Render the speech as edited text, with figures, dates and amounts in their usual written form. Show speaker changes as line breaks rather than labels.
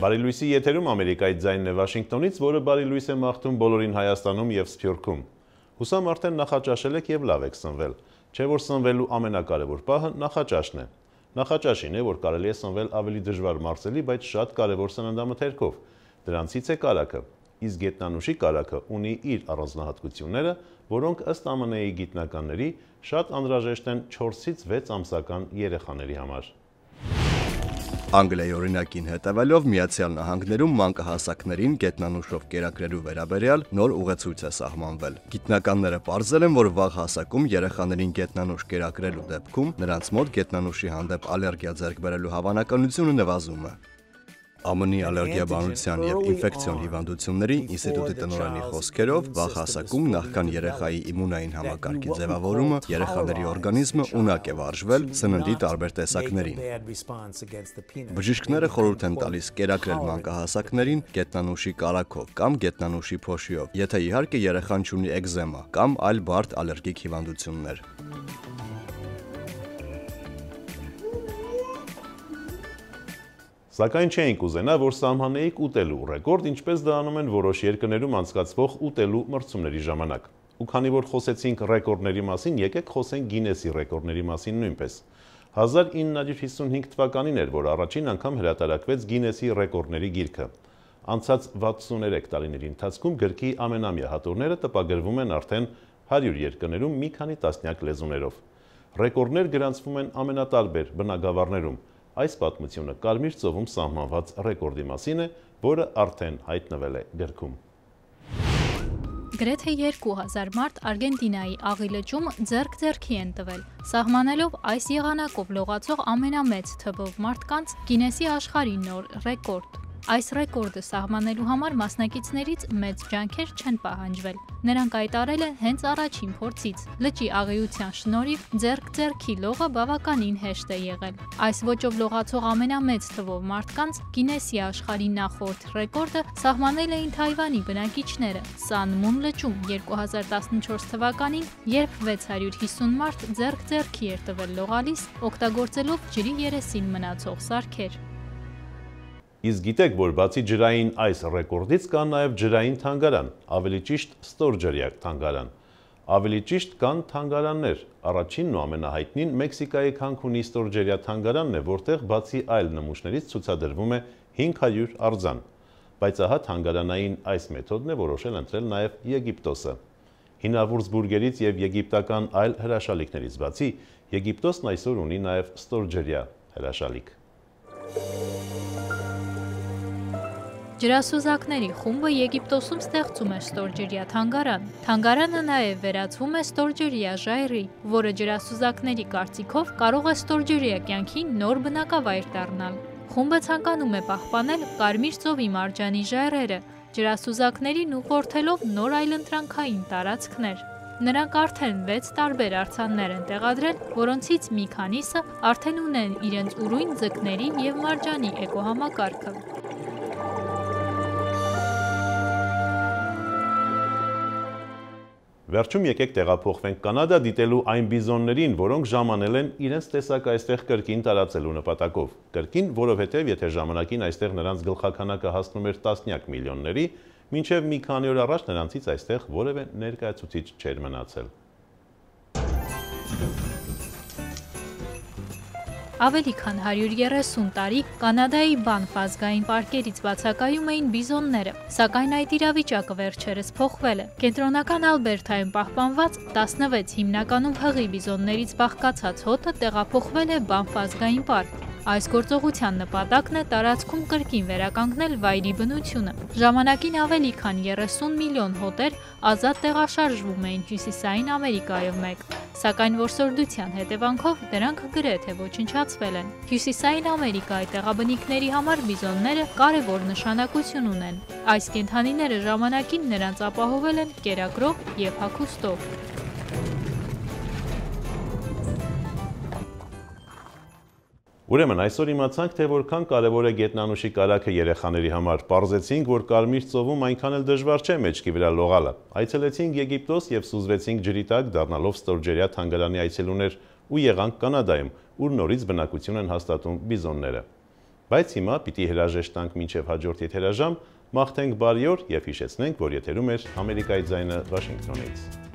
Բարի լույսի եթերում Ամերիկայի ձայնն է Վաշինգտոնից, որը բարի լույս է մաղթում բոլորին Հայաստանում և Սփյուռքում։ Հուսամ արդեն նախաճաշել եք և լավ եք սնվել, չէ որ սնվելու ամենակարևոր պահը նախաճաշն է։ Նախաճաշին է, որ կարելի է սնվել ավելի դժվար մարզելի, բայց շատ կարևոր սննդամթերքով։ Դրանցից է կարագը։ Իսկ գետնանուշի կարագը ունի իր առանձնահատկությունները, որոնք ըստ ԱՄՆ-ի գիտնականների շատ անհրաժեշտ են 4-ից 6 ամսական երեխաների համար։
Անգլիայի օրինակին հետևելով Միացյալ Նահանգներում մանկահասակներին գետնանուշով կերակրելու վերաբերյալ նոր ուղեցույց է սահմանվել։ Գիտնականները պարզել են, որ վաղ հասակում երեխաներին գետնանուշ կերակրելու դեպքում նրանց մոտ գետնանուշի հանդեպ ալերգիա ձեռք բերելու հավանականությունը նվազում է։ ԱՄՆ-ի ալերգիաբանության և ինֆեկցիոն հիվանդությունների ինստիտուտի տնօրենի խոսքերով, վաղ հասակում նախքան երեխայի իմունային համակարգի ձևավորումը, երեխաների օրգանիզմը ունակ է վարժվել սննդի տարբեր տեսակներին։ Բժիշկները խորհուրդ են տալիս կերակրել մանկահասակներին գետնանուշի կարագով կամ գետնանուշի փոշիով, եթե իհարկե երեխան չունի էկզեմա կամ այլ բարդ ալերգիկ հիվանդություններ։
Սակայն չէինք ուզենա, որ սահմանեիք ուտելու ռեկորդ, ինչպես դա անում են որոշ երկրներում անցկացվող ուտելու մրցումների ժամանակ։ Ու քանի որ խոսեցինք ռեկորդների մասին, եկեք խոսենք Գինեսի ռեկորդների մասին նույնպես։ 1955 թվականին էր, որ առաջին անգամ հրատարակվեց Գինեսի ռեկորդների գիրքը։ Անցած 63 տարիների ընթացքում գրքի ամենամյա հատորները տպագրվում են արդեն 100 երկրներում մի քանի տասնյակ լեզուներով։ Ռեկորդներ գրանցվում են ամենատարբեր բնագավառներում։ Այս պատմությունը Կարմիր ծովում սահմանված ռեկորդի մասին է, որը արդեն հայտնվել է գրքում։
Գրեթե 2000 մարդ Արգենտինայի Աղի լճում ձեռք-ձեռքի են տվել, սահմանելով այս եղանակով լողացող ամենամեծ թվով մարդկանց Գինեսի աշխարհի նոր ռեկորդ։ Այս ռեկորդը սահմանելու համար մասնակիցներից մեծ ջանքեր չեն պահանջվել։ Նրանք այդ արել են հենց առաջին փորձից։ Լճի աղիության շնորհիվ ձեռք-ձեռքի լողը բավականին հեշտ է եղել։ Այս ոճով լողացող ամենամեծ թվով մարդկանց Գինեսի աշխարհի նախորդ ռեկորդը սահմանել էին Թայվանի բնակիչները Սան Մուն լճում 2014 թվականին, երբ 650 մարդ ձեռք-ձեռքի էր տվել լողալիս, օգտագործելով ջրի երեսին մնացող սարքեր։
Իսկ գիտեք, որ բացի ջրային այս ռեկորդից կա նաև ջրային թանգարան, ավելի ճիշտ ստորջրյակ թանգարան։ Ավելի ճիշտ կան թանգարաններ, առաջինն ու ամենահայտնին Մեքսիկայի Քանքունի ստորջրյա թանգարանն է, որտեղ բացի այլ նմուշներից ցուցադրվում է 500 արձան։ Բայց ահա թանգարանային այս մեթոդն է որոշել ընտրել նաև Եգիպտոսը։ Հինավուրցբուրգերից և եգիպտական այլ հրաշալիքներից բացի, Եգիպտոսն այսօր ունի նաև ստորջրյա հրաշալիք։
Ջրասուզակների խումբը Եգիպտոսում ստեղծում է ստորջրյա թանգարան։ Թանգարանը նաև վերածվում է ստորջրյա ժայռի, որը ջրասուզակների կարծիքով կարող է ստորջրյա կյանքի նոր բնակավայր դառնալ։ Խումբը ցանկանում է պահպանել Կարմիր ծովի մարջանի ժայռերը, ջրասուզակներին ուղղորդելով նոր այլընտրանքային տարածքներ։ Նրանք արդեն 6 տարբեր արձաններ են տեղադրել, որոնցից մի քանիսը արդեն ունեն իրենց ուրույն ձկների և մարջանի էկոհամակարգը։
Վերջում եկեք տեղափոխվենք Կանադա դիտելու այն բիզոններին, որոնք ժամանել են իրենց տեսակը այստեղ կրկին տարածելու նպատակով։ Կրկին, որովհետև եթե ժամանակին այստեղ նրանց գլխաքանակը հասնում էր տասնյակ միլիոնների, մինչև մի քանի օր առաջ նրանցից այստեղ որևէ ներկայացուցիչ չէր մնացել։
Ավելի քան 130 տարի Կանադայի Բանֆ ազգային պարկերից բացակայում էին բիզոնները, սակայն այդ իրավիճակը վերջերս փոխվել է։ Կենտրոնական Ալբերթայում պահպանված 16 հիմնականում հղի բիզոններից բաղկացած հոտը տեղափոխվել է Բանֆ ազգային պարկ։ Այս գործողության նպատակն է տարածքում կրկին վերականգնել վայրի բնությունը։ Ժամանակին ավելի քան 30 միլիոն հոտեր ազատ տեղաշարժվում էին Հյուսիսային Ամերիկայով մեկ, սակայն որսորդության հետևանքով դրանք գրեթե ոչնչացվել են։ Հյուսիսային Ամերիկայի տեղաբնիկների համար բիզոնները կարևոր նշանակություն ունեն։ Այս կենդանիները ժամանակին նրանց ապահովել են կերակրով և հագուստով։
Ուրեմն այսօր իմացանք, թե որքան կարևոր է գետնանուշի կարագը երեխաների համար։ Պարզեցինք, որ Կարմիր ծովում այնքան էլ դժվար չէ մեջքի վրա լողալը։ Այցելեցինք Եգիպտոս և սուզվեցինք ջրի տակ, դառնալով ստորջրյա թանգարանի այցելուներ ու եղանք Կանադայում, ուր նորից բնակություն են հաստատում բիզոնները։ Բայց հիմա պիտի հրաժեշտ տանք մինչև հաջորդ եթերաժամ, մաղթենք բարի օր եւ հիշեցնենք, որ եթերում է Ամերիկայի ձայնը Վաշինգտոնից։